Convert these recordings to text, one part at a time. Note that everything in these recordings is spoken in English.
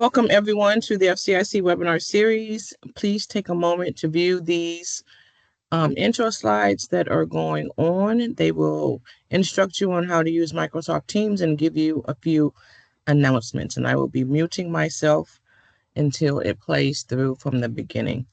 Welcome everyone to the FCIC webinar series. Please take a moment to view these intro slides that are going on. They will instruct you on how to use Microsoft Teams and give you a few announcements. And I will be muting myself until it plays through from the beginning.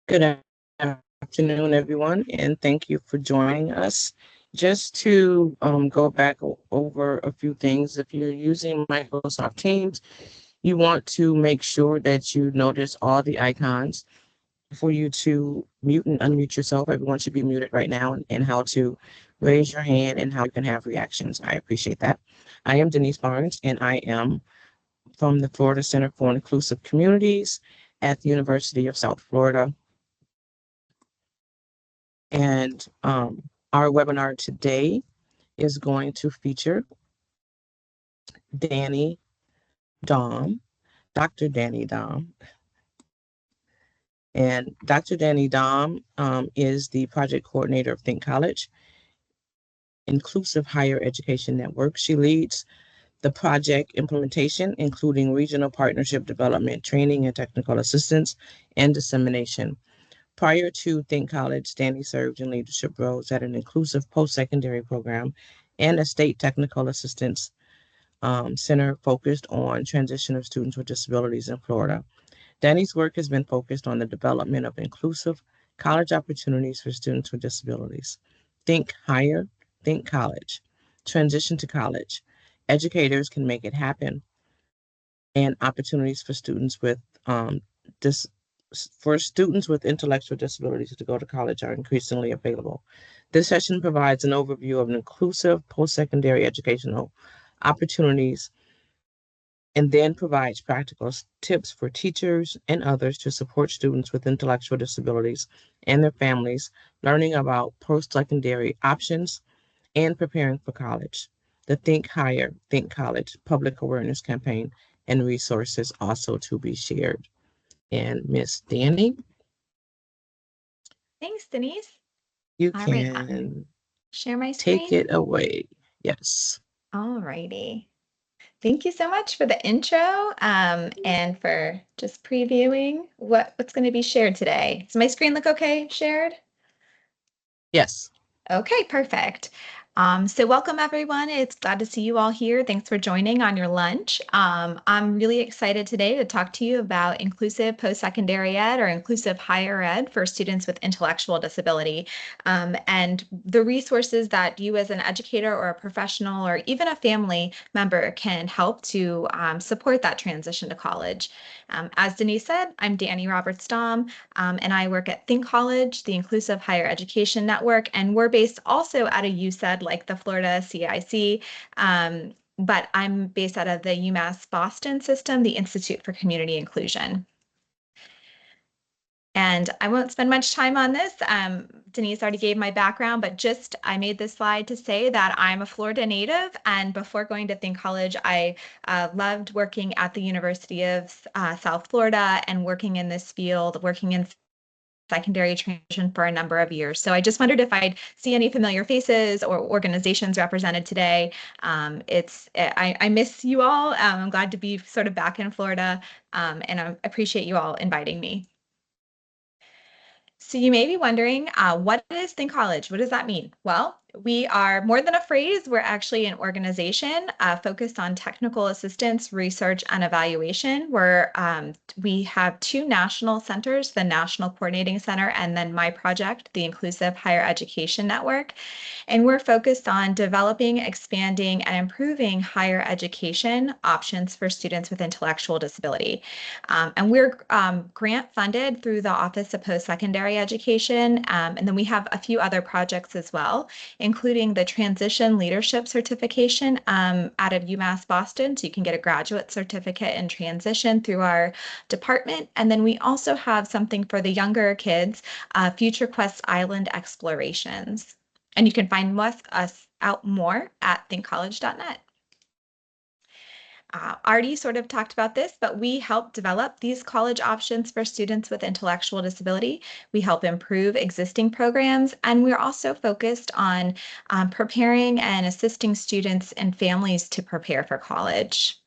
Good afternoon, everyone, and thank you for joining us. Just to go back over a few things, if you're using Microsoft Teams, you want to make sure that you notice all the icons for you to mute and unmute yourself. Everyone should be muted right now, and how to raise your hand and how you can have reactions. I appreciate that. I am Denise Barnes, and I am from the Florida Center for Inclusive Communities at the University of South Florida. And our webinar today is going to feature Danny Dom, Dr. Danny Dom. And Dr. Danny Dom is the project coordinator of Think College, Inclusive Higher Education Network. She leads the project implementation, including regional partnership development, training and technical assistance, and dissemination. Prior to Think College, Danny served in leadership roles at an inclusive post-secondary program and a state technical assistance center focused on transition of students with disabilities in Florida. Danny's work has been focused on the development of inclusive college opportunities for students with disabilities. Think Higher, Think College. Transition to college. Educators can make it happen, and opportunities for students with intellectual disabilities to go to college are increasingly available. This session provides an overview of inclusive post-secondary educational opportunities and then provides practical tips for teachers and others to support students with intellectual disabilities and their families learning about post-secondary options and preparing for college. The Think Higher, Think College public awareness campaign and resources also to be shared. And Miss Danny? Thanks, Denise. You can share my screen. Take it away. Yes. All righty. Thank you so much for the intro and for just previewing what's going to be shared today. Does my screen look okay shared? Yes. Okay, perfect. So welcome everyone. It's glad to see you all here. Thanks for joining on your lunch. I'm really excited today to talk to you about inclusive post-secondary ed or inclusive higher ed for students with intellectual disability and the resources that you as an educator or a professional or even a family member can help to support that transition to college. As Denise said, I'm Danny Roberts Dom, and I work at Think College, the Inclusive Higher Education Network, and we're based also at a UCED like the Florida FCIC, but I'm based out of the UMass Boston system, the Institute for Community Inclusion. And I won't spend much time on this. Denise already gave my background, but just I made this slide to say that I'm a Florida native, and before going to Think College, I loved working at the University of South Florida and working in this field, working in secondary transition for a number of years. So I just wondered if I'd see any familiar faces or organizations represented today. I miss you all. I'm glad to be sort of back in Florida, and I appreciate you all inviting me. So you may be wondering, what is Think College? What does that mean? Well, we are more than a phrase. We're actually an organization focused on technical assistance, research, and evaluation. We have two national centers, the National Coordinating Center, and then my project, the Inclusive Higher Education Network. And we're focused on developing, expanding, and improving higher education options for students with intellectual disability. And we're grant funded through the Office of Post-Secondary Education. And then we have a few other projects as well, including the Transition Leadership Certification out of UMass Boston. So you can get a graduate certificate in transition through our department. And then we also have something for the younger kids, Future Quest Island Explorations. And you can find us out more at thinkcollege.net. Already sort of talked about this, but we help develop these college options for students with intellectual disability. We help improve existing programs, and we're also focused on preparing and assisting students and families to prepare for college.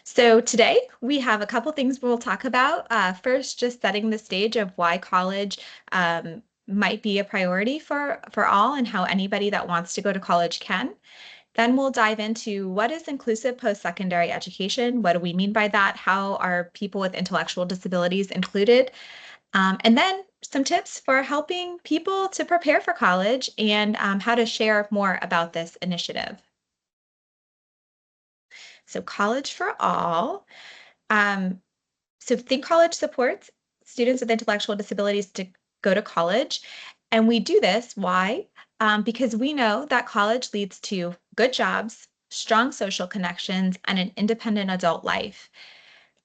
So today we have a couple things we'll talk about. First, just setting the stage of why college might be a priority for all and how anybody that wants to go to college can. Then we'll dive into what is inclusive post-secondary education? What do we mean by that? How are people with intellectual disabilities included? And then some tips for helping people to prepare for college and how to share more about this initiative. So College for All. So Think College supports students with intellectual disabilities to go to college. And we do this, why? Because we know that college leads to good jobs, strong social connections, and an independent adult life.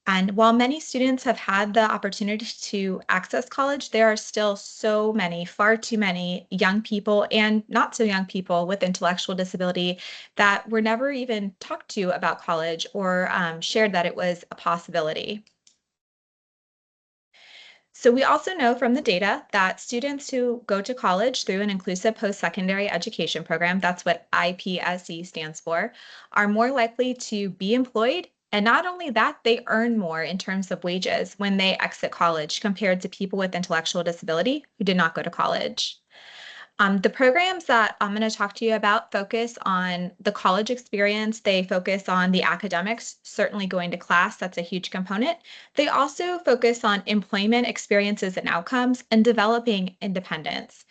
And while many students have had the opportunity to access college, there are still so many, far too many young people and not so young people with intellectual disability that were never even talked to about college or shared that it was a possibility. So we also know from the data that students who go to college through an inclusive post-secondary education program, that's what IPSE stands for, are more likely to be employed. And not only that, they earn more in terms of wages when they exit college compared to people with intellectual disability who did not go to college. The programs that I'm going to talk to you about focus on the college experience. They focus on the academics, certainly going to class, that's a huge component. They also focus on employment experiences and outcomes and developing independence.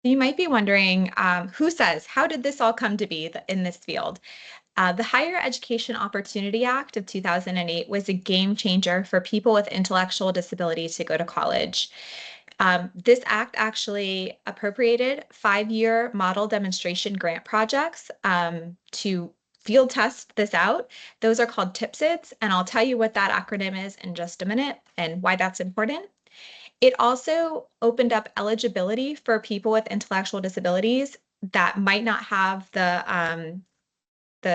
You might be wondering, who says, how did this all come to be in this field? The Higher Education Opportunity Act of 2008 was a game changer for people with intellectual disability to go to college. This act actually appropriated 5-year model demonstration grant projects to field test this out. Those are called TIPSIDs, and I'll tell you what that acronym is in just a minute and why that's important. It also opened up eligibility for people with intellectual disabilities that might not have the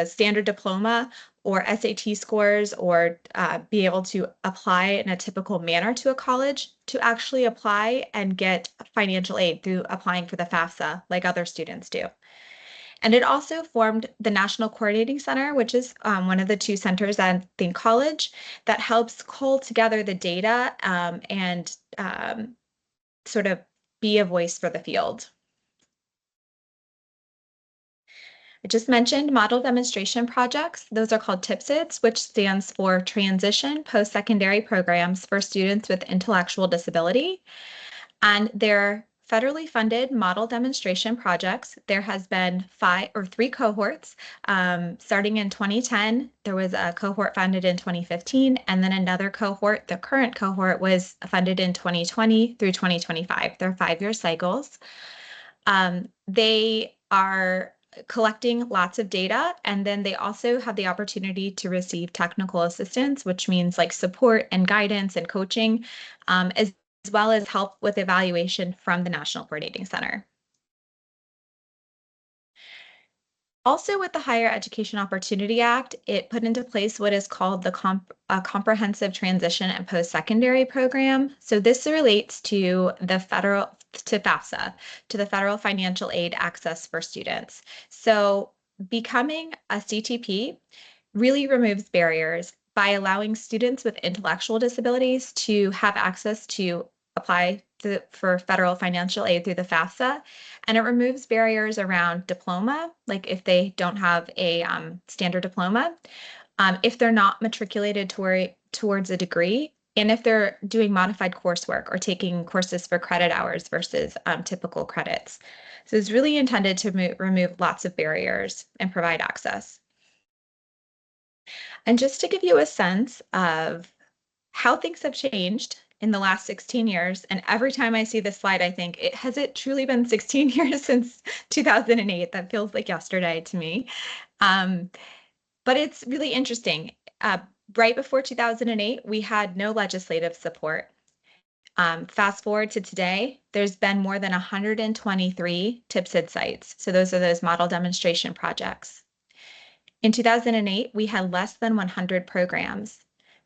standard diploma or SAT scores or be able to apply in a typical manner to a college to actually apply and get financial aid through applying for the FAFSA like other students do. And it also formed the National Coordinating Center, which is one of the two centers at Think College that helps cull together the data and sort of be a voice for the field. I just mentioned model demonstration projects. Those are called TIPSIDs, which stands for Transition Post-Secondary Programs for Students with Intellectual Disability. And they're federally funded model demonstration projects. There has been 3 cohorts. Starting in 2010, there was a cohort funded in 2015, and then another cohort, the current cohort, was funded in 2020 through 2025. They're 5-year cycles. They are collecting lots of data. And then they also have the opportunity to receive technical assistance, which means like support and guidance and coaching, as well as help with evaluation from the National Coordinating Center. Also, with the Higher Education Opportunity Act, it put into place what is called the Comprehensive Transition and Post-Secondary Program. So this relates to the FAFSA, to the Federal Financial Aid Access for Students. So becoming a CTP really removes barriers by allowing students with intellectual disabilities to have access to apply for federal financial aid through the FAFSA. And it removes barriers around diploma, like if they don't have a standard diploma, if they're not matriculated towards a degree, and if they're doing modified coursework or taking courses for credit hours versus typical credits. So it's really intended to remove lots of barriers and provide access. And just to give you a sense of how things have changed in the last 16 years, and every time I see this slide, I think, has it truly been 16 years since 2008? That feels like yesterday to me. But it's really interesting. Right before 2008, we had no legislative support. Fast forward to today, there's been more than 123 TIPSID sites. So those are those model demonstration projects. In 2008, we had less than 100 programs.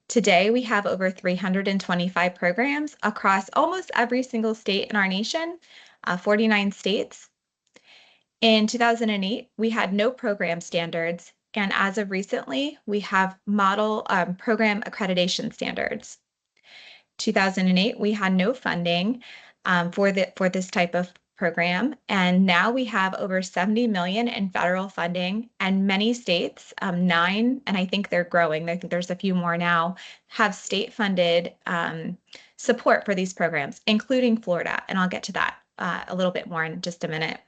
Today, we have over 325 programs across almost every single state in our nation, 49 states. In 2008, we had no program standards, and as of recently, we have model program accreditation standards. 2008, we had no funding for this type of program, and now we have over 70 million in federal funding, and many states, 9, and I think they're growing. I think there's a few more now, have state-funded support for these programs, including Florida, and I'll get to that a little bit more in just a minute.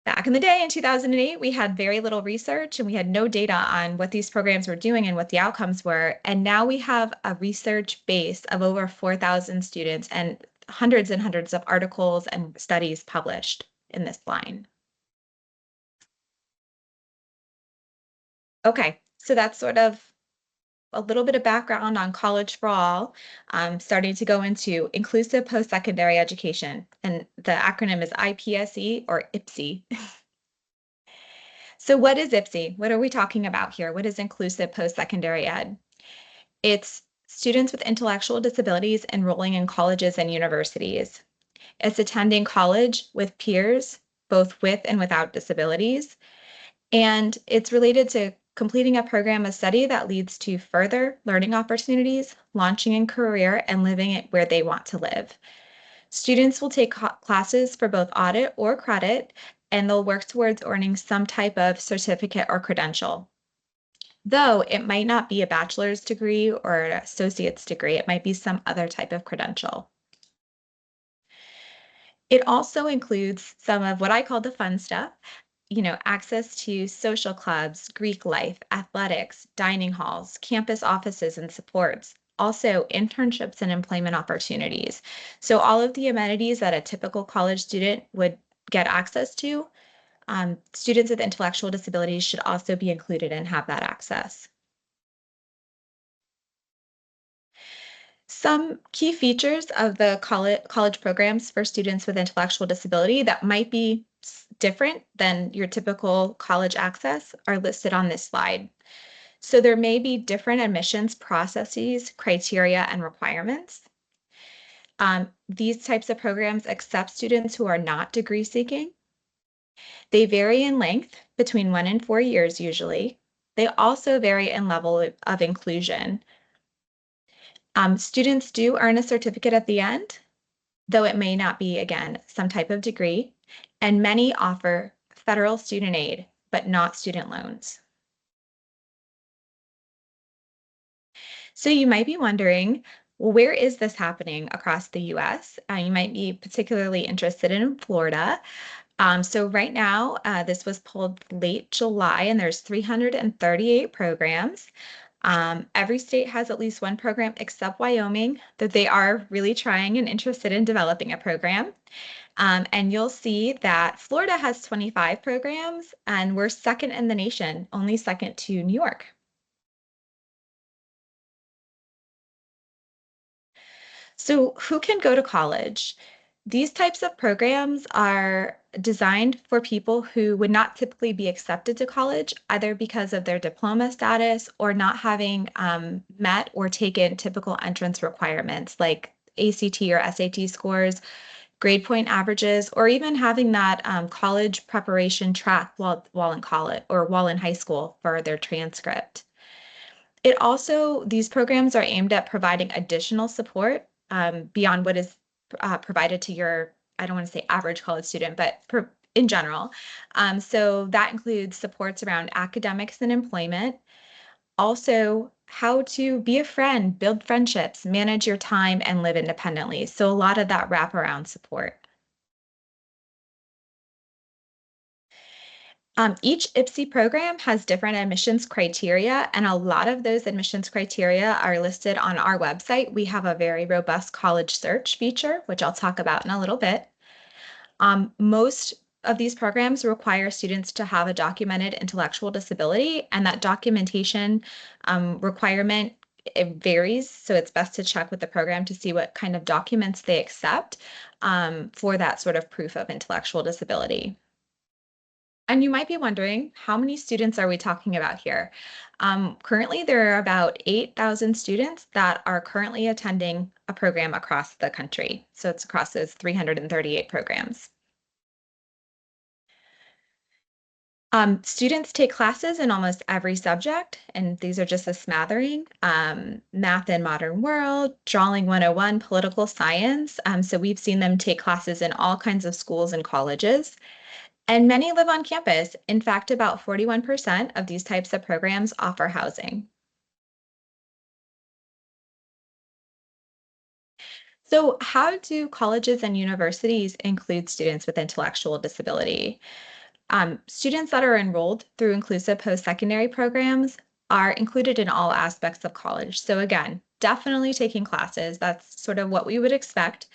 Back in the day, in 2008, we had very little research and we had no data on what these programs were doing and what the outcomes were. And now we have a research base of over 4,000 students and hundreds of articles and studies published in this line. Okay, so that's sort of a little bit of background on College for All. I'm starting to go into inclusive post-secondary education, and the acronym is IPSE or IPSE. So what is IPSE? What are we talking about here? What is inclusive post-secondary ed? It's students with intellectual disabilities enrolling in colleges and universities. It's attending college with peers, both with and without disabilities. And it's related to completing a program of study that leads to further learning opportunities, launching a career, and living it where they want to live. Students will take classes for both audit or credit, and they'll work towards earning some type of certificate or credential. Though it might not be a bachelor's degree or an associate's degree, it might be some other type of credential. It also includes some of what I call the fun stuff, access to social clubs, Greek life, athletics, dining halls, campus offices and supports, also internships and employment opportunities. So all of the amenities that a typical college student would get access to, students with intellectual disabilities should also be included and have that access. Some key features of the college programs for students with intellectual disability that might be different than your typical college access are listed on this slide. So there may be different admissions processes, criteria, and requirements. These types of programs accept students who are not degree seeking. They vary in length between 1 and 4 years usually. They also vary in level of inclusion. Students do earn a certificate at the end, though it may not be, again, some type of degree, and many offer federal student aid, but not student loans. So you might be wondering, well, where is this happening across the US? You might be particularly interested in Florida. So right now, this was pulled late July, and there's 338 programs. Every state has at least one program except Wyoming, that they are really trying and interested in developing a program. And you'll see that Florida has 25 programs, and we're second in the nation, only second to New York. So who can go to college? These types of programs are designed for people who would not typically be accepted to college, either because of their diploma status or not having met or taken typical entrance requirements like ACT or SAT scores, grade point averages, or even having that college preparation track while in college or while in high school for their transcript. These programs are aimed at providing additional support beyond what is provided to your, I don't want to say average college student, but in general. So that includes supports around academics and employment, also how to be a friend, build friendships, manage your time, and live independently. So a lot of that wraparound support. Each IPSI program has different admissions criteria, and a lot of those admissions criteria are listed on our website. We have a very robust college search feature, which I'll talk about in a little bit. Most of these programs require students to have a documented intellectual disability, and that documentation requirement, it varies. So it's best to check with the program to see what kind of documents they accept for that sort of proof of intellectual disability. And you might be wondering, how many students are we talking about here? Currently, there are about 8,000 students that are currently attending a program across the country. So it's across those 338 programs. Students take classes in almost every subject, and these are just a smattering. Math and modern world, drawing 101, political science. So we've seen them take classes in all kinds of schools and colleges. And many live on campus. In fact, about 41% of these types of programs offer housing. So how do colleges and universities include students with intellectual disability? Students that are enrolled through inclusive post-secondary programs are included in all aspects of college. So again, definitely taking classes. That's sort of what we would expect.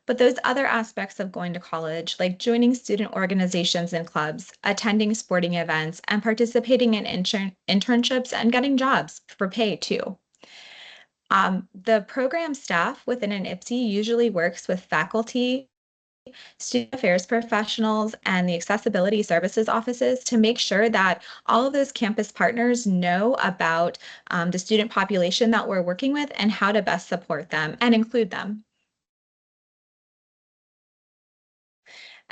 But those other aspects of going to college, like joining student organizations and clubs, attending sporting events, and participating in internships and getting jobs for pay too. The program staff within an IPSI usually works with faculty, student affairs professionals, and the accessibility services offices to make sure that all of those campus partners know about the student population that we're working with and how to best support them and include them.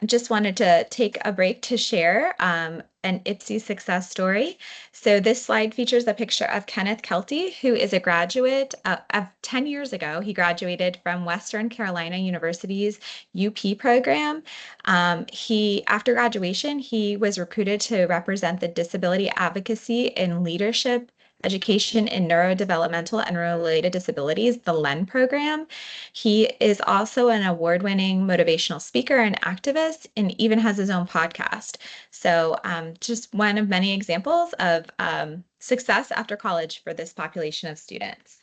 I just wanted to take a break to share an IPSI success story. So this slide features a picture of Kenneth Kelty, who is a graduate of 10 years ago. He graduated from Western Carolina University's UP program. After graduation, he was recruited to represent the Disability Advocacy in Leadership Education in Neurodevelopmental and Related Disabilities, the LEN program. He is also an award-winning motivational speaker and activist, and even has his own podcast. So just one of many examples of success after college for this population of students.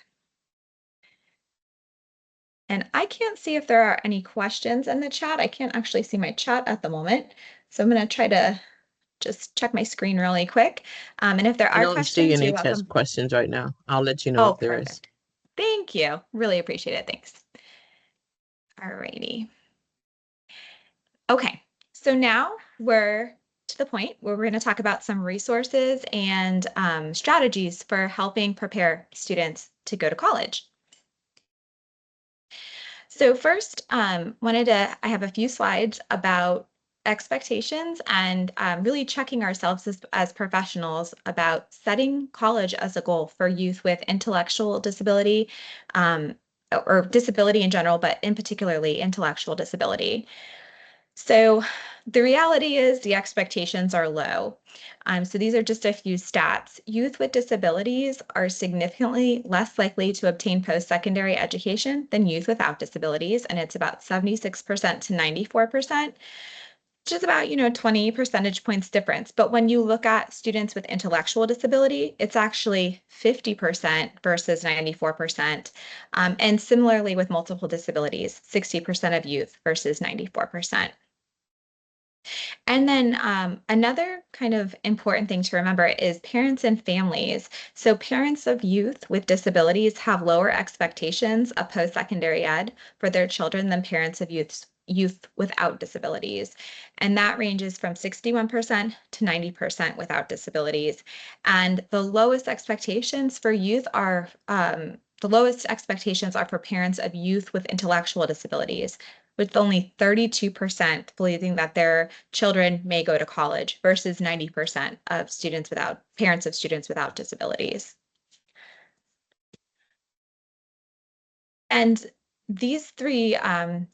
And I can't see if there are any questions in the chat. I can't actually see my chat at the moment. So I'm going to try to just check my screen really quick. And if there I are don't see questions, any you're test welcome. questions right now. I'll let you know Oh, if there is. perfect. Thank you. Really appreciate it. Thanks. All righty. Okay, so now we're to the point where we're going to talk about some resources and strategies for helping prepare students to go to college. So first, I have a few slides about expectations and really checking ourselves as professionals about setting college as a goal for youth with intellectual disability or disability in general, but in particularly intellectual disability. So the reality is the expectations are low. So these are just a few stats. Youth with disabilities are significantly less likely to obtain post-secondary education than youth without disabilities, and it's about 76% to 94%. which is about, 20 percentage points difference. But when you look at students with intellectual disability, it's actually 50% versus 94%. And similarly with multiple disabilities, 60% of youth versus 94%. And then another kind of important thing to remember is parents and families. So parents of youth with disabilities have lower expectations of post-secondary ed for their children than parents of youth without disabilities. And that ranges from 61% to 90% without disabilities. And the lowest expectations for parents of youth with intellectual disabilities, with only 32% believing that their children may go to college versus 90% of parents of students without disabilities. And these three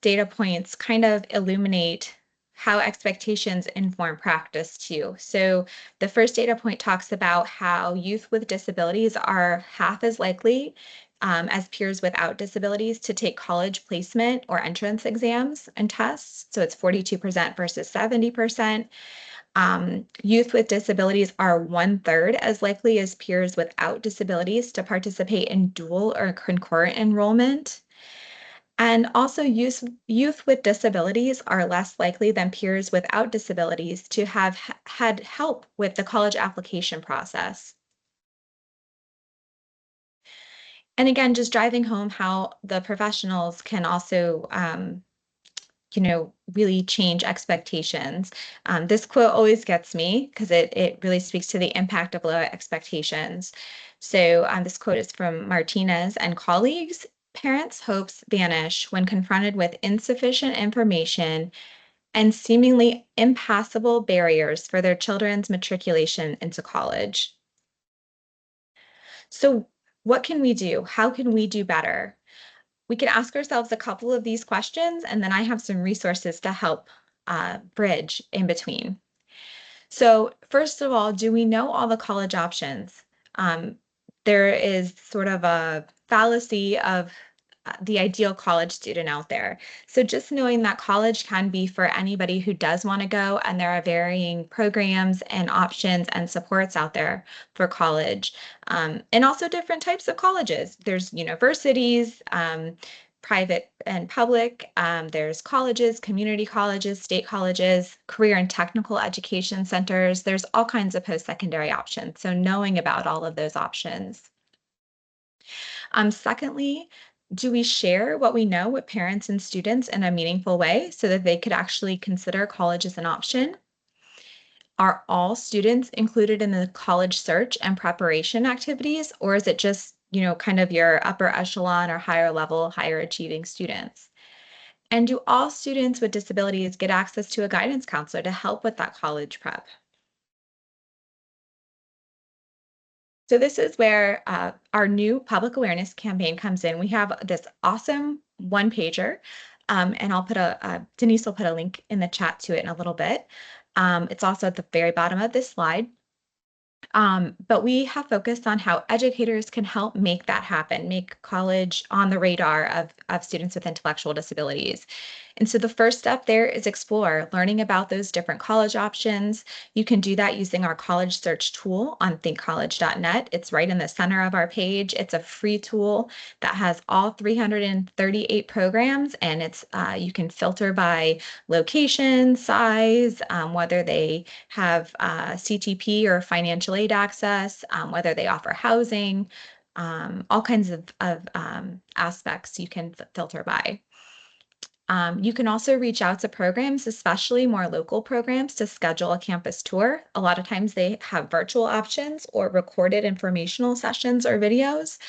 data points kind of illuminate how expectations inform practice too. So the first data point talks about how youth with disabilities are half as likely as peers without disabilities to take college placement or entrance exams and tests. So it's 42% versus 70%. Youth with disabilities are 1/3 as likely as peers without disabilities to participate in dual or concurrent enrollment. And also youth with disabilities are less likely than peers without disabilities to have had help with the college application process. And again, just driving home how the professionals can also really change expectations. This quote always gets me because it really speaks to the impact of low expectations. So this quote is from Martinez and colleagues. Parents' hopes vanish when confronted with insufficient information and seemingly impassable barriers for their children's matriculation into college. So, what can we do? How can we do better? We can ask ourselves a couple of these questions, and then I have some resources to help bridge in between. So, first of all, do we know all the college options? Um, there is sort of a fallacy of the ideal college student out there. So, just knowing that college can be for anybody who does want to go, and there are varying programs and options and supports out there for college, and also different types of colleges. There's universities. Private and public. There's colleges, community colleges, state colleges, career and technical education centers. There's all kinds of post-secondary options. So knowing about all of those options. Secondly, do we share what we know with parents and students in a meaningful way so that they could actually consider college as an option? Are all students included in the college search and preparation activities, or is it just, kind of your upper echelon or higher level, higher achieving students? And do all students with disabilities get access to a guidance counselor to help with that college prep? So this is where our new public awareness campaign comes in. We have this awesome one pager, and Denise will put a link in the chat to it in a little bit. It's also at the very bottom of this slide. But we have focused on how educators can help make that happen, make college on the radar of students with intellectual disabilities. And so the first step there is explore, learning about those different college options. You can do that using our college search tool on thinkcollege.net. It's right in the center of our page. It's a free tool that has all 338 programs, and you can filter by location, size, whether they have CTP or financial aid access, whether they offer housing, all kinds of aspects you can filter by. You can also reach out to programs, especially more local programs, to schedule a campus tour. A lot of times they have virtual options or recorded informational sessions or videos.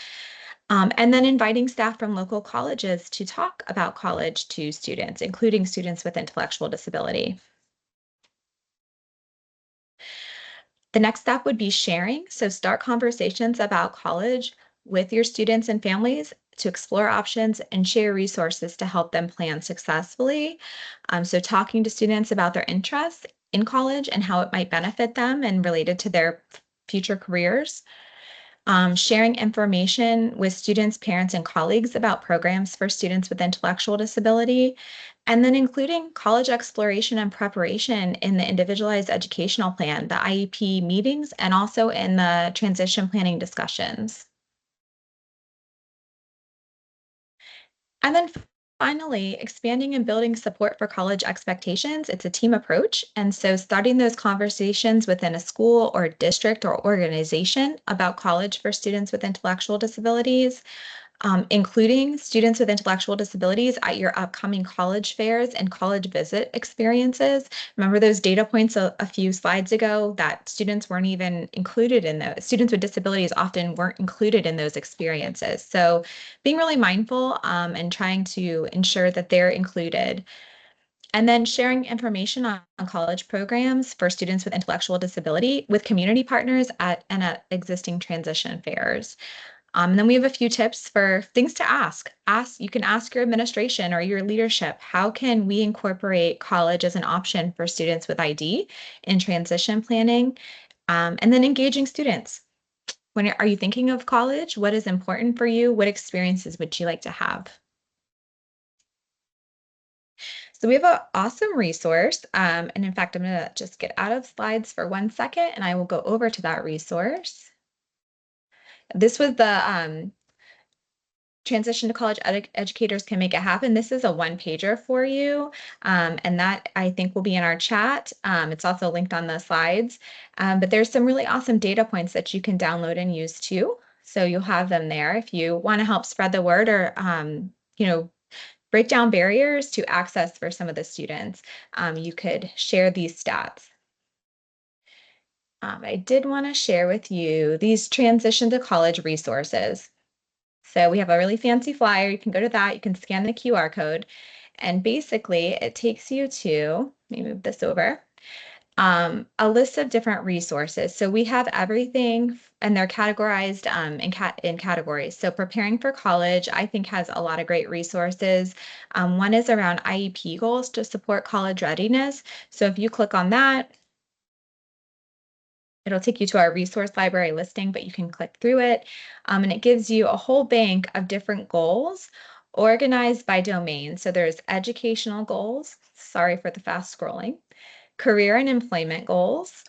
And then inviting staff from local colleges to talk about college to students, including students with intellectual disability. The next step would be sharing. So start conversations about college with your students and families to explore options and share resources to help them plan successfully. So talking to students about their interests in college and how it might benefit them and related to their future careers. sharing information with students, parents, and colleagues about programs for students with intellectual disability, and then including college exploration and preparation in the individualized educational plan, the IEP meetings, and also in the transition planning discussions. And then finally, expanding and building support for college expectations. It's a team approach. And so starting those conversations within a school or district or organization about college for students with intellectual disabilities, including students with intellectual disabilities at your upcoming college fairs and college visit experiences. Remember those data points a few slides ago that students weren't even included in those. Students with disabilities often weren't included in those experiences. So being really mindful and trying to ensure that they're included. And then sharing information on college programs for students with intellectual disability with community partners at existing transition fairs. And then we have a few tips for things to ask. You can ask your administration or your leadership, how can we incorporate college as an option for students with ID in transition planning? And then engaging students. Are you thinking of college? What is important for you? What experiences would you like to have? So we have an awesome resource. And in fact, I'm going to just get out of slides for 1 second and I will go over to that resource. This was the Transition to College Educators Can Make It Happen. This is a one-pager for you, and that I think will be in our chat. It's also linked on the slides, but there's some really awesome data points that you can download and use too. So you'll have them there if you want to help spread the word or, break down barriers to access for some of the students. You could share these stats. I did want to share with you these transition to college resources. So we have a really fancy flyer. You can go to that. You can scan the QR code. And basically, it takes you to, let me move this over, a list of different resources. So we have everything, and they're categorized in categories. So preparing for college, I think, has a lot of great resources. One is around IEP goals to support college readiness. So if you click on that, it'll take you to our resource library listing, but you can click through it. And it gives you a whole bank of different goals organized by domain. So there's educational goals, sorry for the fast scrolling, career and employment goals,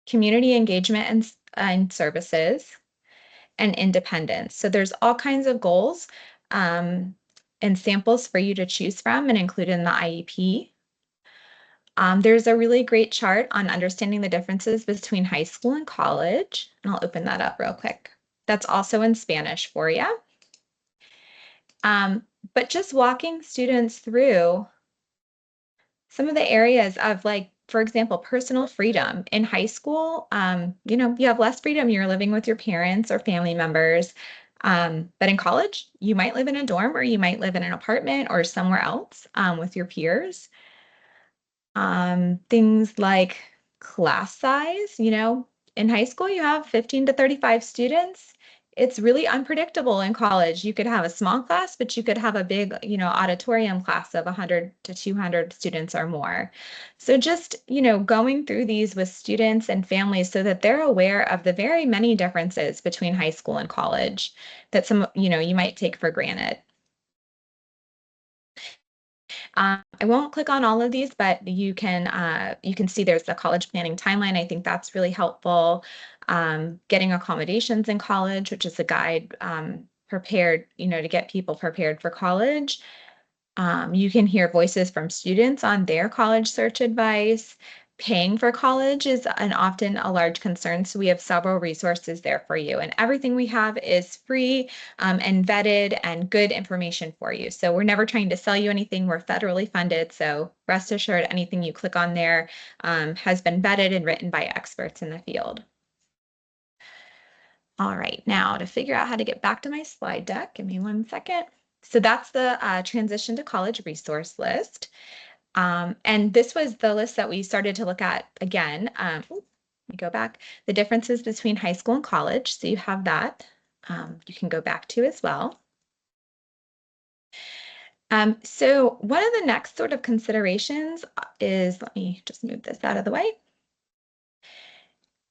community engagement and services, and independence. So there's all kinds of goals and samples for you to choose from and include in the IEP. There's a really great chart on understanding the differences between high school and college. And I'll open that up real quick. That's also in Spanish for you. But just walking students through some of the areas of, like, for example, personal freedom. In high school, you have less freedom. You're living with your parents or family members. But in college, you might live in a dorm or you might live in an apartment or somewhere else with your peers. Things like class size, in high school, you have 15 to 35 students. It's really unpredictable in college. You could have a small class, but you could have a big, auditorium class of 100 to 200 students or more. So just, going through these with students and families so that they're aware of the very many differences between high school and college that you might take for granted. I won't click on all of these, but you can see there's the college planning timeline. I think that's really helpful. Getting accommodations in college, which is a guide prepared, to get people prepared for college. You can hear voices from students on their college search advice. Paying for college is often a large concern, so we have several resources there for you. And everything we have is free and vetted and good information for you. So we're never trying to sell you anything. We're federally funded, so rest assured anything you click on there has been vetted and written by experts in the field. All right, now to figure out how to get back to my slide deck, give me 1 second. So that's the Transition to College resource list. And this was the list that we started to look at again. Let me go back. The differences between high school and college. So you have that. You can go back to as well. So one of the next sort of considerations is, let me just move this out of the way,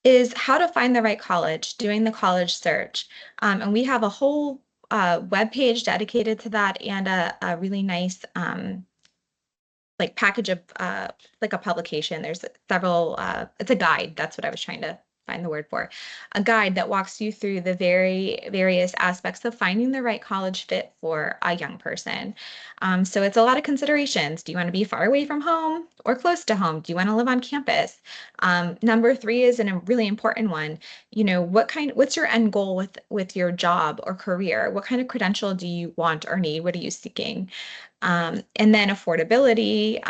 is how to find the right college, doing the college search. And we have a whole web page dedicated to that and a really nice like package of like a publication. There's several, it's a guide. That's what I was trying to find the word for. A guide that walks you through the various aspects of finding the right college fit for a young person. So it's a lot of considerations. Do you want to be far away from home or close to home? Do you want to live on campus? Number three is a really important one. You know, what's your end goal with your job or career? What kind of credential do you want or need? What are you seeking? And then affordability,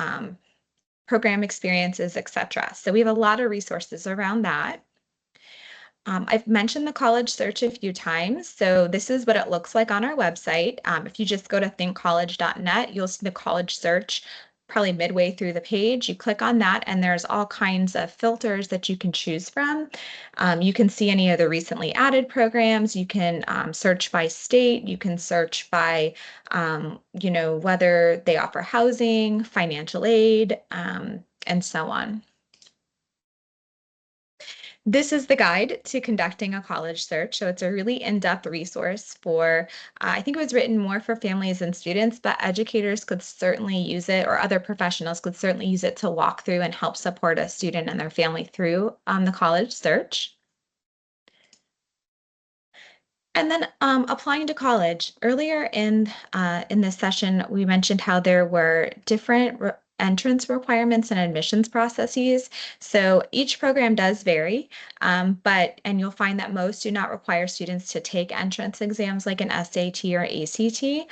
program experiences, etc. So we have a lot of resources around that. I've mentioned the college search a few times. So this is what it looks like on our website. If you just go to thinkcollege.net, you'll see the college search probably midway through the page. You click on that, and there's all kinds of filters that you can choose from. You can see any of the recently added programs. You can search by state. You can search by, whether they offer housing, financial aid, and so on. This is the guide to conducting a college search. So it's a really in-depth resource for, I think it was written more for families and students, but educators could certainly use it, or other professionals could certainly use it to walk through and help support a student and their family through the college search. And then applying to college. Earlier in this session, we mentioned how there were different entrance requirements and admissions processes. So each program does vary, and you'll find that most do not require students to take entrance exams like an SAT or ACT,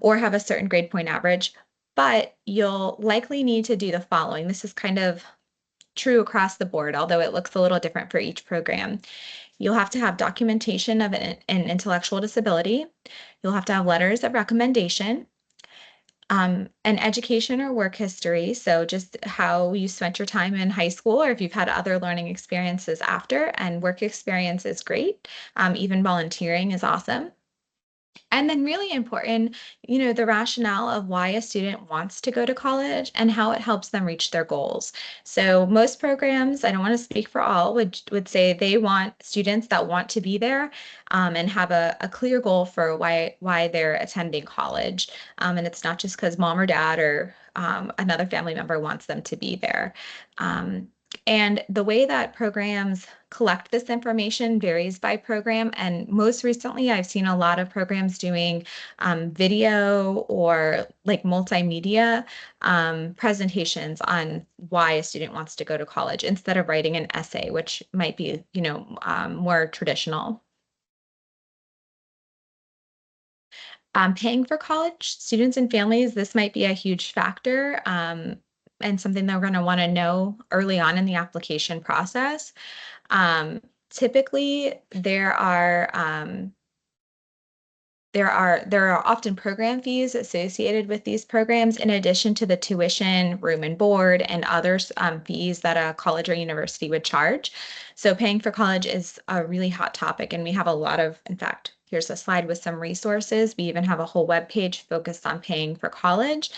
or have a certain grade point average. But you'll likely need to do the following. This is kind of true across the board, although it looks a little different for each program. You'll have to have documentation of an intellectual disability. You'll have to have letters of recommendation, an education or work history. So just how you spent your time in high school, or if you've had other learning experiences after, and work experience is great. Even volunteering is awesome. And then really important, the rationale of why a student wants to go to college and how it helps them reach their goals. So most programs, I don't want to speak for all, would say they want students that want to be there, and have a clear goal for why they're attending college. And it's not just because mom or dad or another family member wants them to be there. And the way that programs collect this information varies by program. And most recently, I've seen a lot of programs doing video or like multimedia presentations on why a student wants to go to college instead of writing an essay, which might be, more traditional. Paying for college, students and families, this might be a huge factor, and something they're going to want to know early on in the application process. Typically, there are often program fees associated with these programs, in addition to the tuition, room and board, and other fees that a college or university would charge. So paying for college is a really hot topic, and we have a lot of, in fact, here's a slide with some resources. We even have a whole web page focused on paying for college.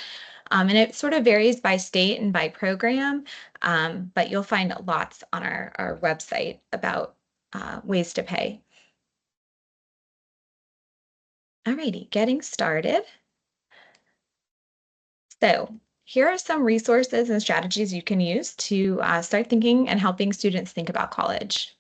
And it sort of varies by state and by program, but you'll find lots on our website about ways to pay. Alrighty, getting started. So here are some resources and strategies you can use to start thinking and helping students think about college.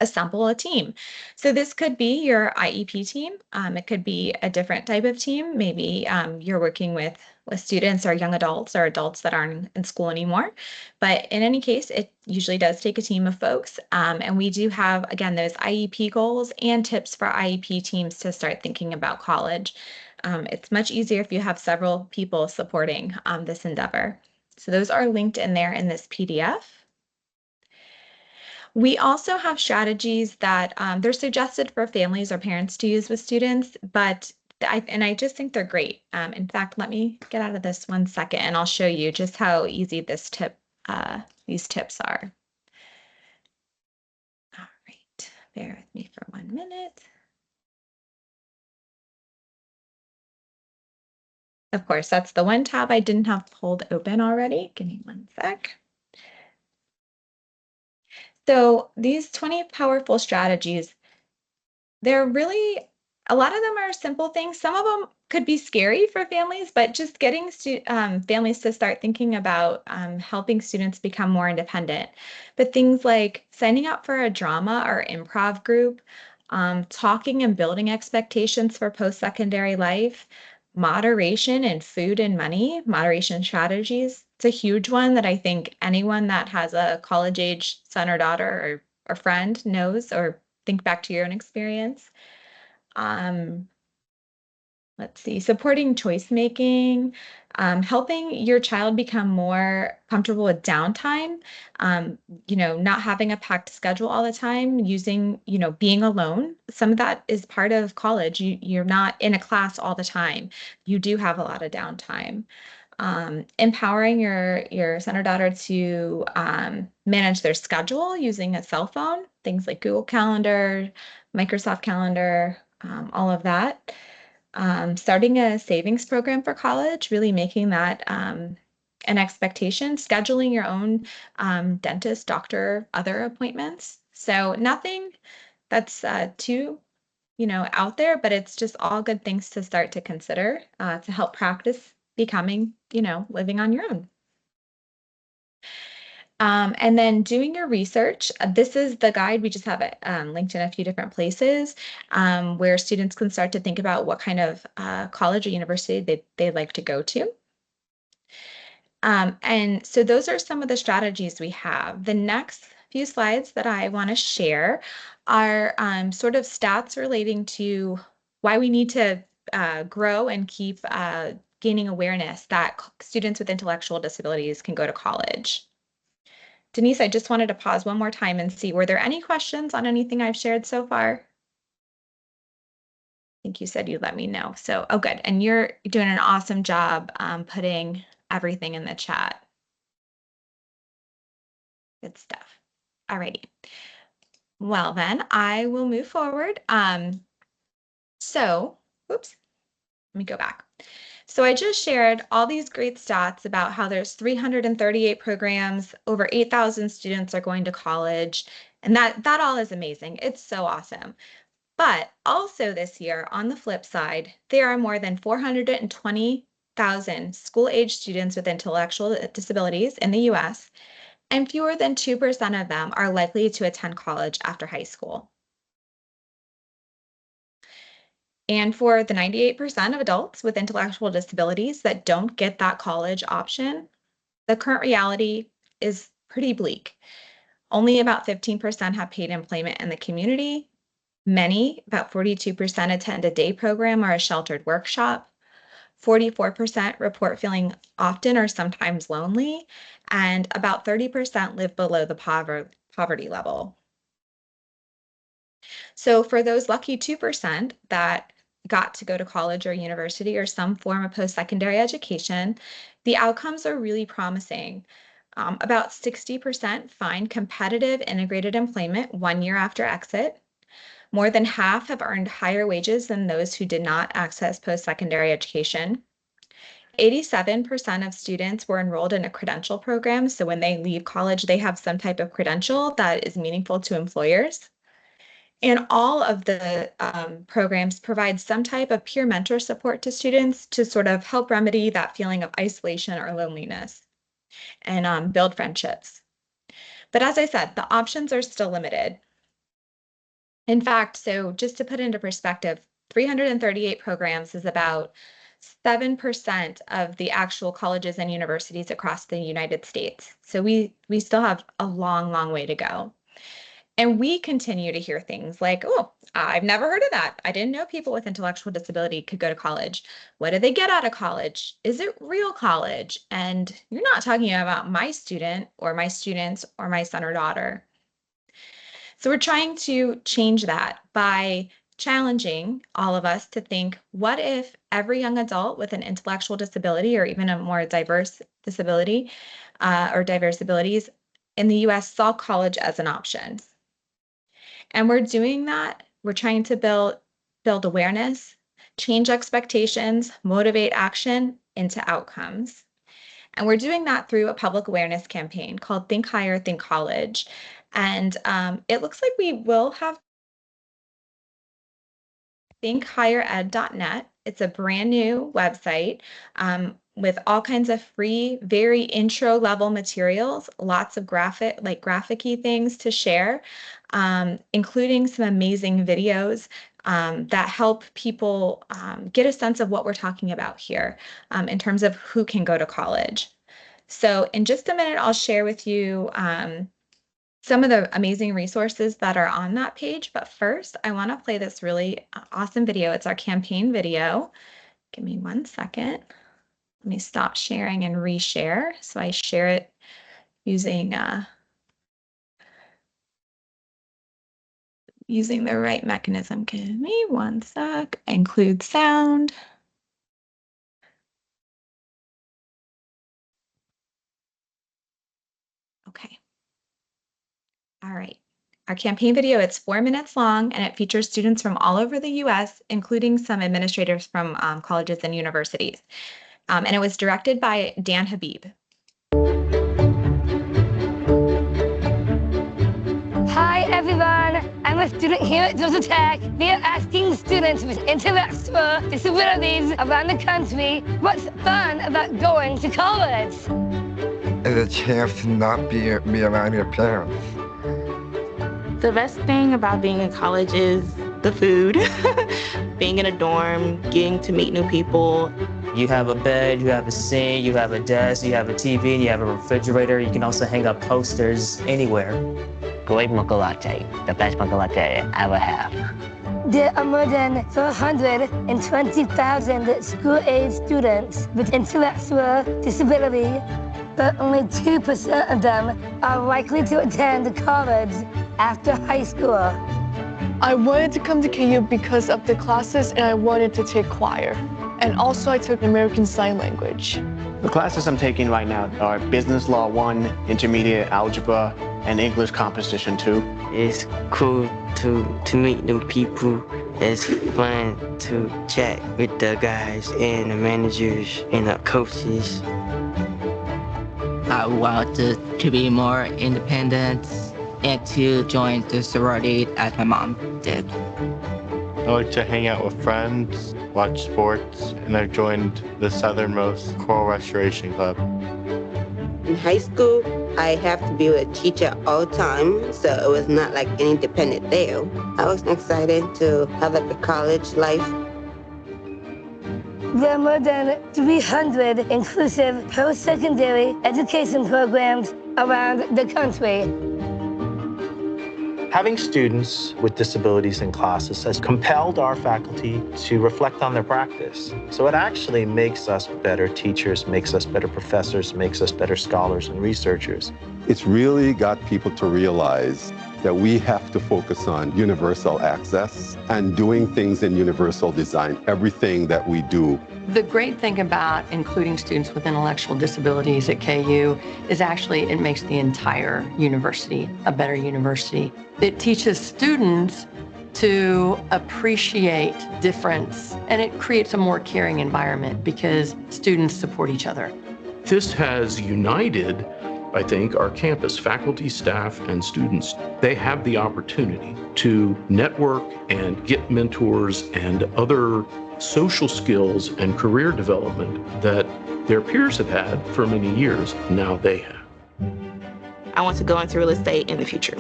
Assemble a team. So this could be your IEP team. It could be a different type of team. Maybe you're working with students or young adults or adults that aren't in school anymore. But in any case, it usually does take a team of folks. And we do have, again, those IEP goals and tips for IEP teams to start thinking about college. It's much easier if you have several people supporting this endeavor. So those are linked in there in this PDF. We also have strategies that they're suggested for families or parents to use with students, but I just think they're great. In fact, let me get out of this 1 second and I'll show you just how easy these tips are. All right, bear with me for 1 minute. Of course, that's the one tab I didn't have pulled open already. Give me 1 sec. So these 20 powerful strategies, they're really, a lot of them are simple things. Some of them could be scary for families, but just getting families to start thinking about helping students become more independent. But things like signing up for a drama or improv group, talking and building expectations for post-secondary life, moderation in food and money, moderation strategies. It's a huge one that I think anyone that has a college-age son or daughter or friend knows, or think back to your own experience. Um, let's see, supporting choice making, helping your child become more comfortable with downtime, not having a packed schedule all the time, using, being alone. Some of that is part of college. You're not in a class all the time. You do have a lot of downtime. Empowering your son or daughter to manage their schedule using a cell phone, things like Google Calendar, Microsoft Calendar, all of that. Starting a savings program for college, really making that an expectation, scheduling your own dentist, doctor, other appointments. So nothing that's too out there, but it's just all good things to start to consider to help practice becoming, living on your own. And then doing your research. This is the guide. We just have it linked in a few different places where students can start to think about what kind of college or university they'd like to go to. And so those are some of the strategies we have. The next few slides that I want to share are sort of stats relating to why we need to grow and keep gaining awareness that students with intellectual disabilities can go to college. Denise, I just wanted to pause one more time and see, were there any questions on anything I've shared so far? I think you said you'd let me know. So, oh, good. And you're doing an awesome job putting everything in the chat. Good stuff. Alrighty. Well, then I will move forward. So, oops, let me go back. So I just shared all these great stats about how there's 338 programs, over 8,000 students are going to college, and that all is amazing. It's so awesome. But also this year, on the flip side, there are more than 420,000 school-age students with intellectual disabilities in the US, and fewer than 2% of them are likely to attend college after high school. And for the 98% of adults with intellectual disabilities that don't get that college option, the current reality is pretty bleak. Only about 15% have paid employment in the community. Many, about 42%, attend a day program or a sheltered workshop. 44% report feeling often or sometimes lonely, and about 30% live below the poverty level. So for those lucky 2% that got to go to college or university or some form of post-secondary education, the outcomes are really promising. About 60% find competitive integrated employment 1 year after exit. More than half have earned higher wages than those who did not access post-secondary education. 87% of students were enrolled in a credential program, so when they leave college, they have some type of credential that is meaningful to employers. And all of the programs provide some type of peer mentor support to students to sort of help remedy that feeling of isolation or loneliness and build friendships. But as I said, the options are still limited. In fact, so just to put into perspective, 338 programs is about 7% of the actual colleges and universities across the United States. So we still have a long, long way to go. And we continue to hear things like, oh, I've never heard of that. I didn't know people with intellectual disability could go to college. What do they get out of college? Is it real college? And you're not talking about my student or my students or my son or daughter. So we're trying to change that by challenging all of us to think, what if every young adult with an intellectual disability or even a more diverse disability or diverse abilities in the US saw college as an option? And we're doing that. We're trying to build awareness, change expectations, motivate action into outcomes. And we're doing that through a public awareness campaign called Think Higher, Think College. And it looks like we will have thinkhighered.net. It's a brand new website with all kinds of free, very intro level materials, lots of graphic-y things to share, including some amazing videos that help people get a sense of what we're talking about here in terms of who can go to college. So in just a minute, I'll share with you some of the amazing resources that are on that page. But first, I want to play this really awesome video. It's our campaign video. Give me 1 second. Let me stop sharing and reshare. So I share it using the right mechanism. Give me 1 sec. Include sound. Okay. All right. Our campaign video, it's 4 minutes long, and it features students from all over the US, including some administrators from colleges and universities. And it was directed by Dan Habib. Hi everyone, I'm a student here at Georgia Tech. We are asking students with intellectual disabilities around the country what's fun about going to college. Is a chance to not be around your parents. The best thing about being in college is the food. Being in a dorm, getting to meet new people. You have a bed, you have a sink, you have a desk, you have a TV, and you have a refrigerator. You can also hang up posters anywhere. Great mocha latte, the best mocha latte I ever have. There are more than 420,000 school-age students with intellectual disability, but only 2% of them are likely to attend college after high school. I wanted to come to KU because of the classes, and I wanted to take choir. And also I took American Sign Language. The classes I'm taking right now are Business Law 1, Intermediate Algebra, and English Composition 2. It's cool to meet new people. It's fun to chat with the guys and the managers and the coaches. I want to be more independent and to join the sorority as my mom did. I like to hang out with friends, watch sports, and I joined the Southernmost Coral Restoration Club. In high school, I have to be with a teacher all the time, so it was not like any dependent there. I was excited to have like the college life. There are more than 300 inclusive post-secondary education programs around the country. Having students with disabilities in classes has compelled our faculty to reflect on their practice. So it actually makes us better teachers, makes us better professors, makes us better scholars and researchers. It's really got people to realize that we have to focus on universal access and doing things in universal design, everything that we do. The great thing about including students with intellectual disabilities at KU is actually it makes the entire university a better university. It teaches students to appreciate difference, and it creates a more caring environment because students support each other. This has united, I think, our campus, faculty, staff, and students. They have the opportunity to network and get mentors and other social skills and career development that their peers have had for many years. Now they have. I want to go into real estate in the future.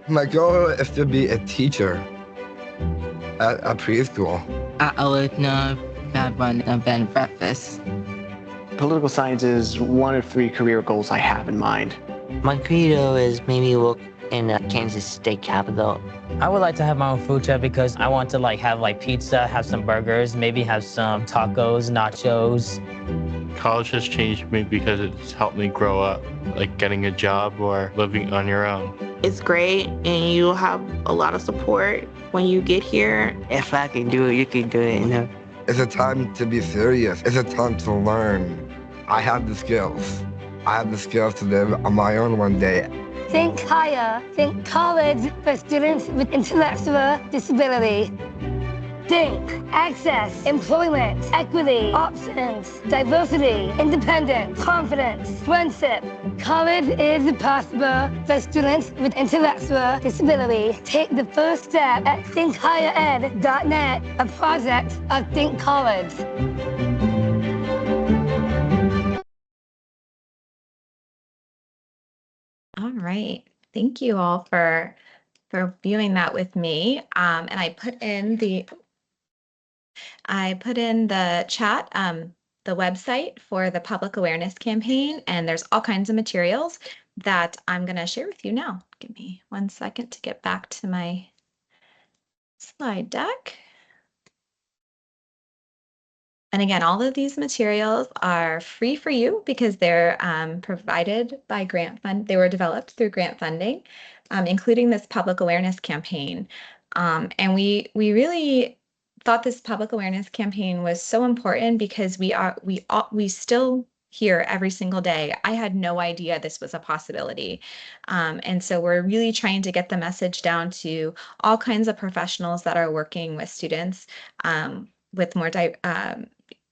My goal is to be a teacher at a preschool. I would know about one bed and breakfast. Political science is one of 3 career goals I have in mind. My credo is maybe work in the Kansas State Capitol. I would like to have my own food truck because I want to have pizza, have some burgers, maybe have some tacos, nachos. College has changed me because it's helped me grow up, like getting a job or living on your own. It's great, and you'll have a lot of support when you get here. If I can do it, you can do it, you know? It's a time to be serious. It's a time to learn. I have the skills. I have the skills to live on my own one day. Think higher, think college for students with intellectual disability. Think, access, employment, equity, options, diversity, independence, confidence, friendship. College is possible for students with intellectual disability. Take the first step at thinkhighered.net, a project of Think College. All right. Thank you all for viewing that with me. And I put in the chat the website for the public awareness campaign, and there's all kinds of materials that I'm going to share with you now. Give me 1 second to get back to my slide deck. And again, all of these materials are free for you because they're provided by grant fund. They were developed through grant funding, including this public awareness campaign. And we really thought this public awareness campaign was so important because we still hear every single day. I had no idea this was a possibility. And so we're really trying to get the message down to all kinds of professionals that are working with students with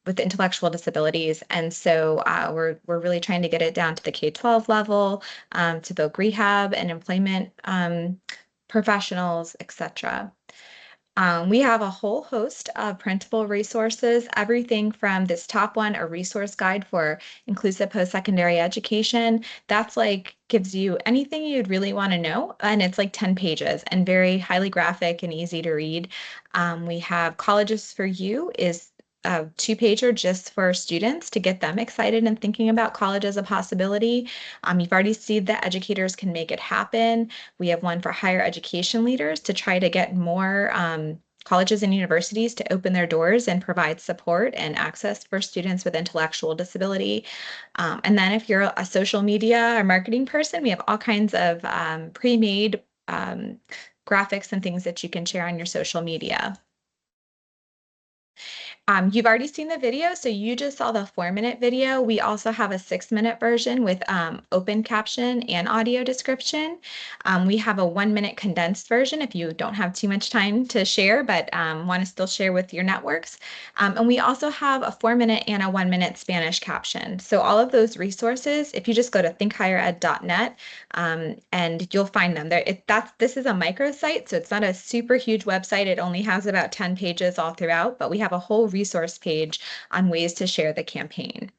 with intellectual disabilities. And so we're really trying to get it down to the K-12 level, to voc rehab and employment professionals, etc. We have a whole host of printable resources, everything from this top one, a resource guide for inclusive post-secondary education. That's like gives you anything you'd really want to know. And it's like 10 pages and very highly graphic and easy to read. We have Colleges for You is a 2-pager just for students to get them excited and thinking about college as a possibility. You've already seen that educators can make it happen. We have one for higher education leaders to try to get more colleges and universities to open their doors and provide support and access for students with intellectual disability. And then if you're a social media or marketing person, we have all kinds of pre-made graphics and things that you can share on your social media. You've already seen the video, so you just saw the 4-minute video. We also have a 6-minute version with open caption and audio description. We have a 1-minute condensed version if you don't have too much time to share, but want to still share with your networks. And we also have a 4-minute and a 1-minute Spanish caption. So all of those resources, if you just go to thinkhighered.net, and you'll find them there. This is a microsite, so it's not a super huge website. It only has about 10 pages all throughout, but we have a whole resource page on ways to share the campaign.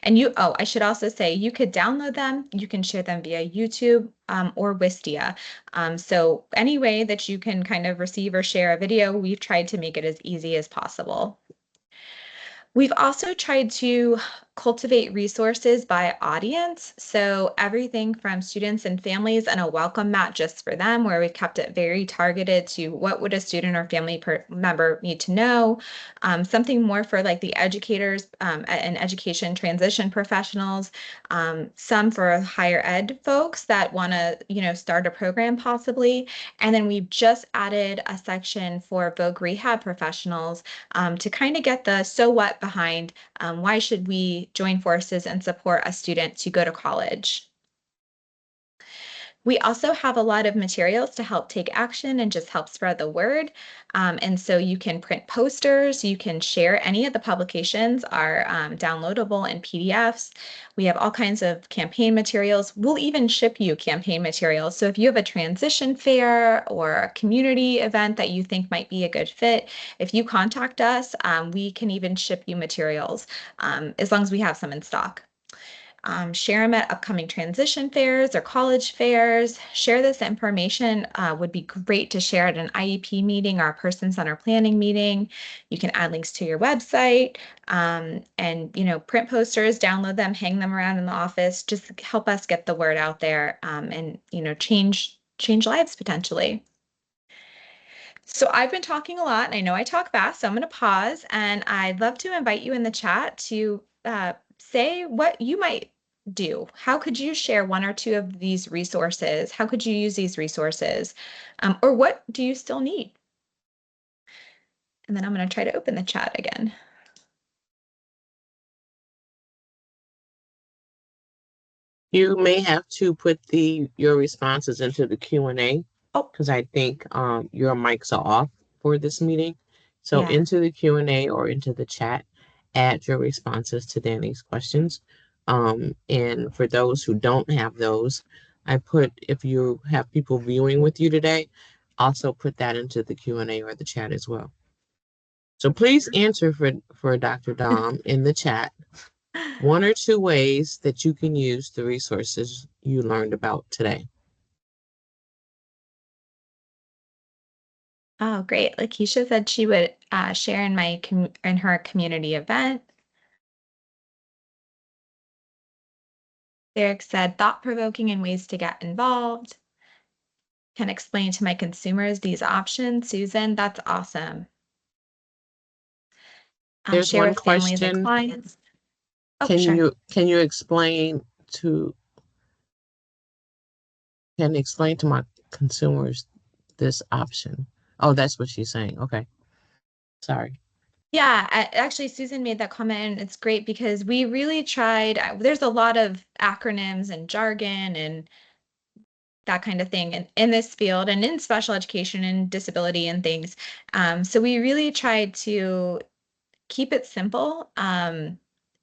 And I should also say you could download them. You can share them via YouTube or Wistia. So any way that you can kind of receive or share a video, we've tried to make it as easy as possible. We've also tried to cultivate resources by audience. So everything from students and families and a welcome mat just for them, where we've kept it very targeted to what would a student or family member need to know. Something more for like the educators and education transition professionals. Some for higher ed folks that want to, start a program possibly. And then we've just added a section for voc rehab professionals to kind of get the so what behind why should we join forces and support a student to go to college. We also have a lot of materials to help take action and just help spread the word. And so you can print posters, you can share any of the publications are downloadable in PDFs. We have all kinds of campaign materials. We'll even ship you campaign materials. So if you have a transition fair or a community event that you think might be a good fit, if you contact us, we can even ship you materials as long as we have some in stock. Share them at upcoming transition fairs or college fairs. Share this information would be great to share at an IEP meeting or a person-centered planning meeting. You can add links to your website and, print posters, download them, hang them around in the office. Just help us get the word out there and, change lives potentially. So I've been talking a lot and I know I talk fast, so I'm going to pause and I'd love to invite you in the chat to say what you might do. How could you share 1 or 2 of these resources? How could you use these resources? Or what do you still need? And then I'm going to try to open the chat again. You may have to put your responses into the Q&A because I think your mics are off. for this meeting. So Yeah. into the Q&A or into the chat, add your responses to Danny's questions. And for those who don't have those, I put, if you have people viewing with you today, also put that into the Q&A or the chat as well. So please answer for Dr. Dom in the chat 1 or 2 ways that you can use the resources you learned about today. Oh, great. Lakeisha said she would share in her community event. Derek said thought-provoking and ways to get involved. Can explain to my consumers these options. Susan, that's awesome. There's Share one with families and question. clients. Oh, Can sure. you explain to my consumers this option? Oh, that's what she's saying. Okay. Sorry. Yeah, actually, Susan made that comment, and it's great because we really tried. There's a lot of acronyms and jargon and that kind of thing in this field and in special education and disability and things. So we really tried to keep it simple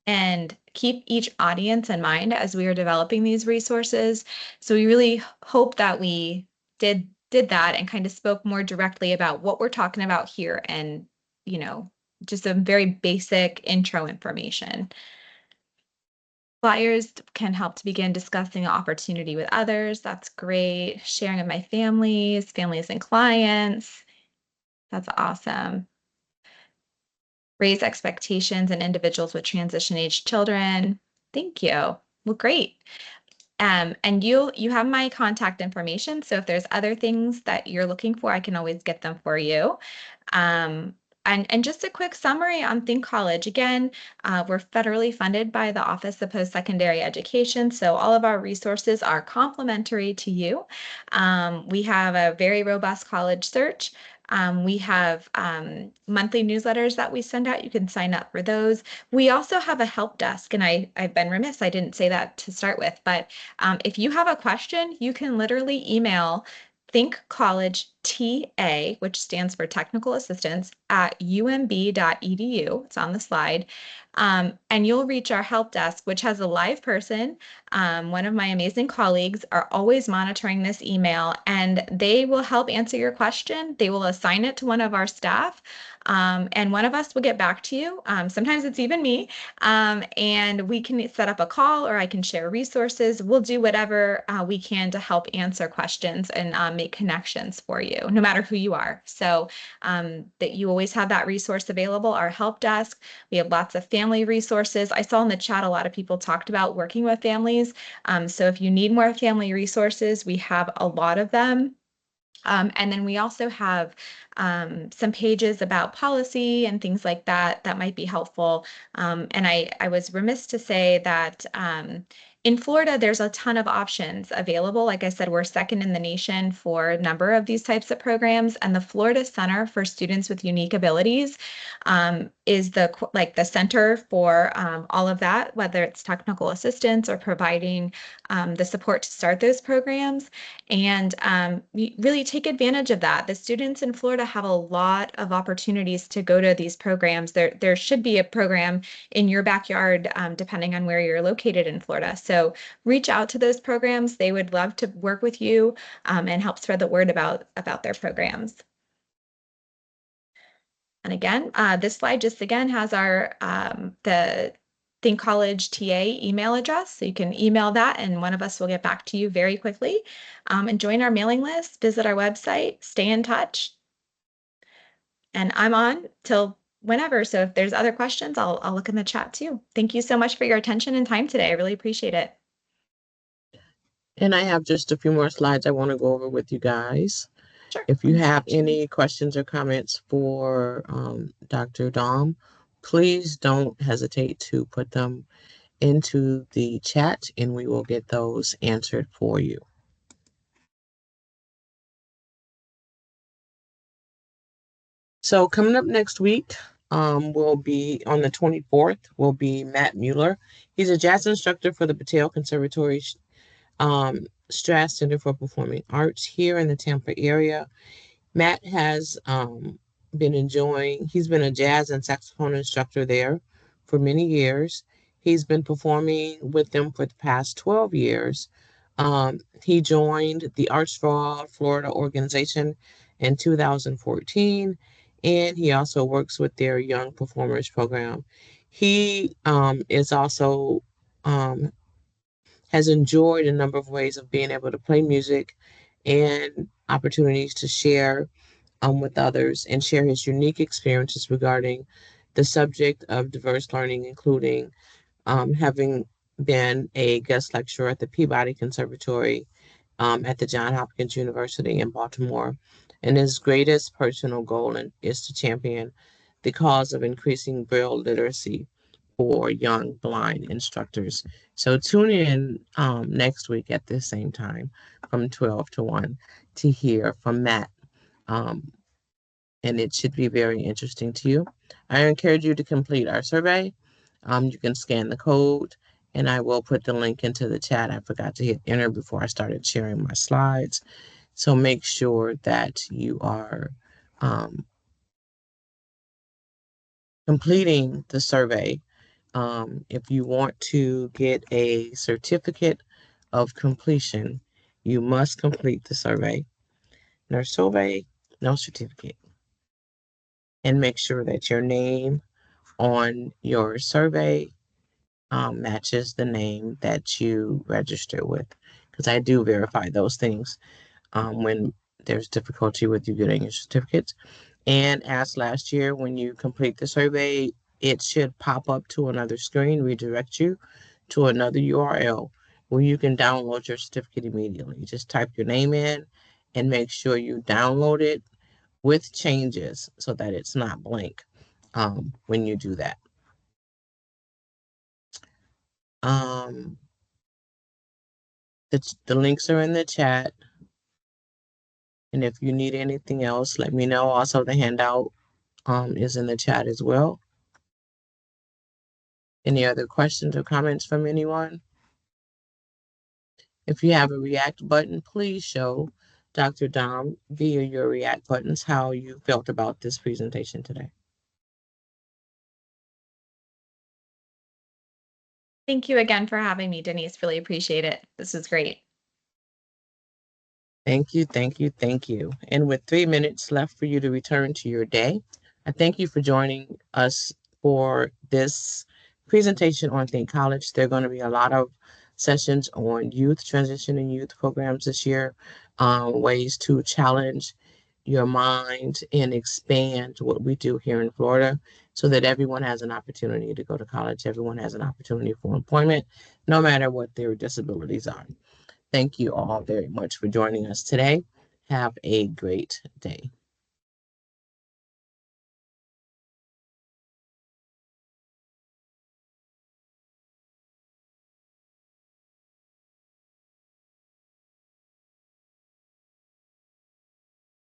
and keep each audience in mind as we were developing these resources. So we really hope that we did that and kind of spoke more directly about what we're talking about here and, just some very basic intro information. Flyers can help to begin discussing opportunity with others. That's great. Sharing with my families and clients. That's awesome. Raise expectations in individuals with transition age children. Thank you. Well, great. And you have my contact information. So if there's other things that you're looking for, I can always get them for you. And just a quick summary on Think College. Again, we're federally funded by the Office of Post-Secondary Education, so all of our resources are complimentary to you. We have a very robust college search. We have monthly newsletters that we send out. You can sign up for those. We also have a help desk, and I've been remiss, I didn't say that to start with, but if you have a question, you can literally email Think College TA, which stands for Technical Assistance, at umb.edu. It's on the slide. And you'll reach our help desk, which has a live person. One of my amazing colleagues are always monitoring this email, and they will help answer your question. They will assign it to one of our staff, and one of us will get back to you. Sometimes it's even me, and we can set up a call, or I can share resources. We'll do whatever we can to help answer questions and make connections for you, no matter who you are. So that you always have that resource available, our help desk. We have lots of family resources. I saw in the chat a lot of people talked about working with families. So if you need more family resources, we have a lot of them. And then we also have some pages about policy and things like that that might be helpful. And I was remiss to say that in Florida, there's a ton of options available. Like I said, we're second in the nation for a number of these types of programs. And the Florida Center for Students with Unique Abilities is the center for all of that, whether it's technical assistance or providing the support to start those programs. And really take advantage of that. The students in Florida have a lot of opportunities to go to these programs. There should be a program in your backyard, depending on where you're located in Florida. So reach out to those programs. They would love to work with you and help spread the word about their programs. And again, this slide just again has our the Think College TA email address. So you can email that and one of us will get back to you very quickly. And join our mailing list, visit our website, stay in touch. And I'm on till whenever. So if there's other questions, I'll look in the chat too. Thank you so much for your attention and time today. I really appreciate it. And I have just a few more slides I want to go over with you guys. Sure. If you have any questions or comments for Dr. Dom, please don't hesitate to put them into the chat and we will get those answered for you. So coming up next week, will be on the 24th, will be Matt Mueller. He's a jazz instructor for the Patel Conservatory Strass Center for Performing Arts here in the Tampa area. Matt has he's been a jazz and saxophone instructor there for many years. He's been performing with them for the past 12 years. He joined the Arts for All Florida organization in 2014, and he also works with their Young Performers program. He is also has enjoyed a number of ways of being able to play music and opportunities to share with others and share his unique experiences regarding the subject of diverse learning, including having been a guest lecturer at the Peabody Conservatory at the Johns Hopkins University in Baltimore. And his greatest personal goal is to champion the cause of increasing Braille literacy for young blind instructors. So tune in next week at the same time from 12 to 1 to hear from Matt. And it should be very interesting to you. I encourage you to complete our survey. You can scan the code, and I will put the link into the chat. I forgot to hit enter before I started sharing my slides. So make sure that you are completing the survey. If you want to get a certificate of completion, you must complete the survey. No survey, no certificate. And make sure that your name on your survey matches the name that you register with. Because I do verify those things when there's difficulty with you getting your certificates. And as last year, when you complete the survey, it should pop up to another screen, redirect you to another URL where you can download your certificate immediately. Just type your name in and make sure you download it with changes so that it's not blank when you do that. The links are in the chat. And if you need anything else, let me know. Also, the handout is in the chat as well. Any other questions or comments from anyone? If you have a react button, please show Dr. Dom via your react buttons how you felt about this presentation today. Thank you again for having me, Denise. Really appreciate it. This is great. Thank you, thank you, thank you. And with 3 minutes left for you to return to your day, I thank you for joining us for this presentation on Think College. There are going to be a lot of sessions on youth transition and youth programs this year, ways to challenge your mind and expand what we do here in Florida so that everyone has an opportunity to go to college. Everyone has an opportunity for employment, no matter what their disabilities are. Thank you all very much for joining us today. Have a great day.